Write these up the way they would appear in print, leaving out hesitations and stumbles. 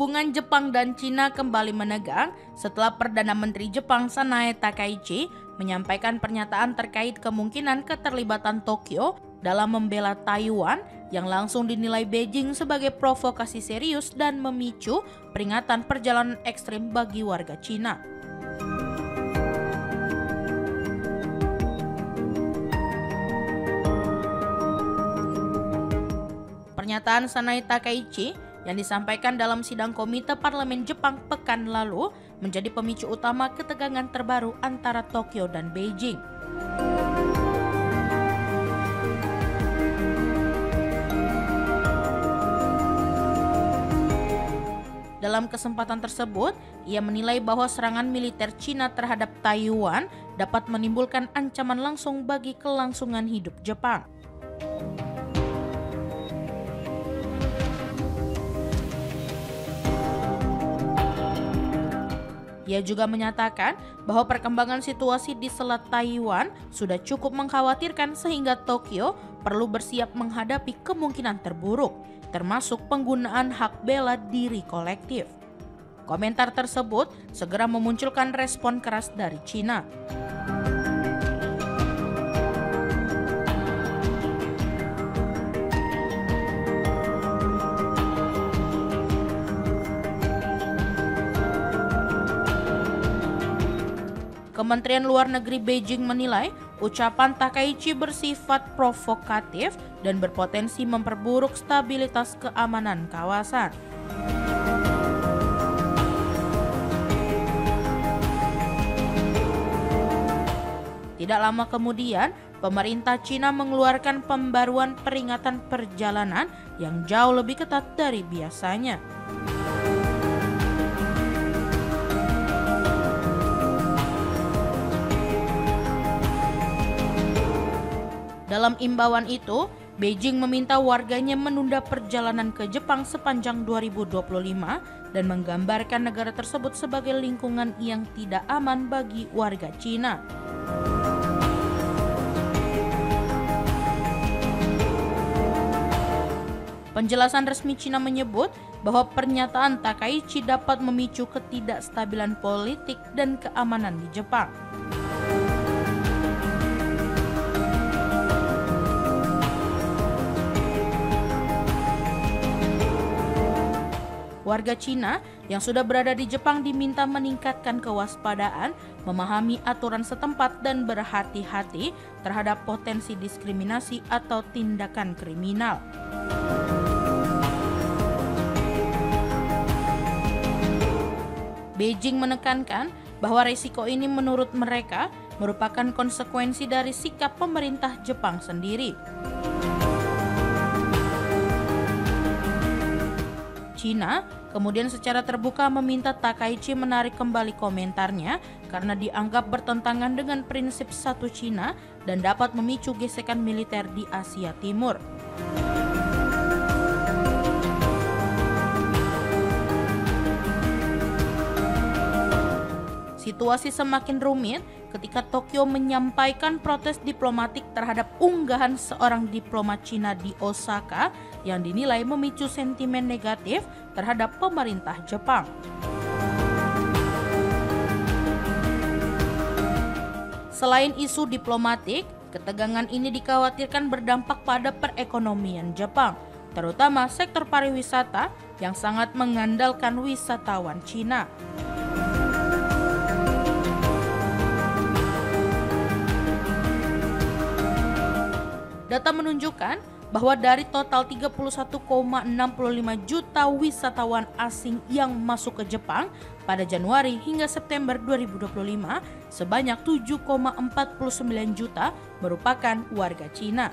Hubungan Jepang dan Cina kembali menegang setelah Perdana Menteri Jepang Sanae Takaichi menyampaikan pernyataan terkait kemungkinan keterlibatan Tokyo dalam membela Taiwan yang langsung dinilai Beijing sebagai provokasi serius dan memicu peringatan perjalanan ekstrim bagi warga Cina. Pernyataan Sanae Takaichi yang disampaikan dalam sidang Komite Parlemen Jepang pekan lalu menjadi pemicu utama ketegangan terbaru antara Tokyo dan Beijing. Dalam kesempatan tersebut, ia menilai bahwa serangan militer Cina terhadap Taiwan dapat menimbulkan ancaman langsung bagi kelangsungan hidup Jepang. Ia juga menyatakan bahwa perkembangan situasi di Selat Taiwan sudah cukup mengkhawatirkan sehingga Tokyo perlu bersiap menghadapi kemungkinan terburuk, termasuk penggunaan hak bela diri kolektif. Komentar tersebut segera memunculkan respon keras dari Cina. Kementerian Luar Negeri Beijing menilai ucapan Takaichi bersifat provokatif dan berpotensi memperburuk stabilitas keamanan kawasan. Tidak lama kemudian, pemerintah Cina mengeluarkan pembaruan peringatan perjalanan yang jauh lebih ketat dari biasanya. Dalam imbauan itu, Beijing meminta warganya menunda perjalanan ke Jepang sepanjang 2025 dan menggambarkan negara tersebut sebagai lingkungan yang tidak aman bagi warga Cina. Penjelasan resmi Cina menyebut bahwa pernyataan Takaichi dapat memicu ketidakstabilan politik dan keamanan di Jepang. Warga Cina yang sudah berada di Jepang diminta meningkatkan kewaspadaan, memahami aturan setempat dan berhati-hati terhadap potensi diskriminasi atau tindakan kriminal. Beijing menekankan bahwa risiko ini menurut mereka merupakan konsekuensi dari sikap pemerintah Jepang sendiri. Cina kemudian secara terbuka meminta Takaichi menarik kembali komentarnya karena dianggap bertentangan dengan prinsip satu Cina dan dapat memicu gesekan militer di Asia Timur. Situasi semakin rumit ketika Tokyo menyampaikan protes diplomatik terhadap unggahan seorang diplomat Cina di Osaka yang dinilai memicu sentimen negatif terhadap pemerintah Jepang. Selain isu diplomatik, ketegangan ini dikhawatirkan berdampak pada perekonomian Jepang, terutama sektor pariwisata yang sangat mengandalkan wisatawan Cina. Data menunjukkan bahwa dari total 31,65 juta wisatawan asing yang masuk ke Jepang pada Januari hingga September 2025, sebanyak 7,49 juta merupakan warga Cina.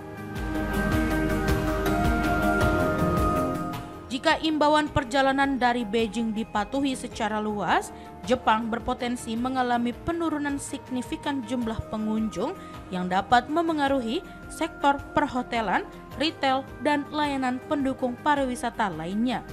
Jika imbauan perjalanan dari Beijing dipatuhi secara luas, Jepang berpotensi mengalami penurunan signifikan jumlah pengunjung yang dapat memengaruhi sektor perhotelan, retail, dan layanan pendukung pariwisata lainnya.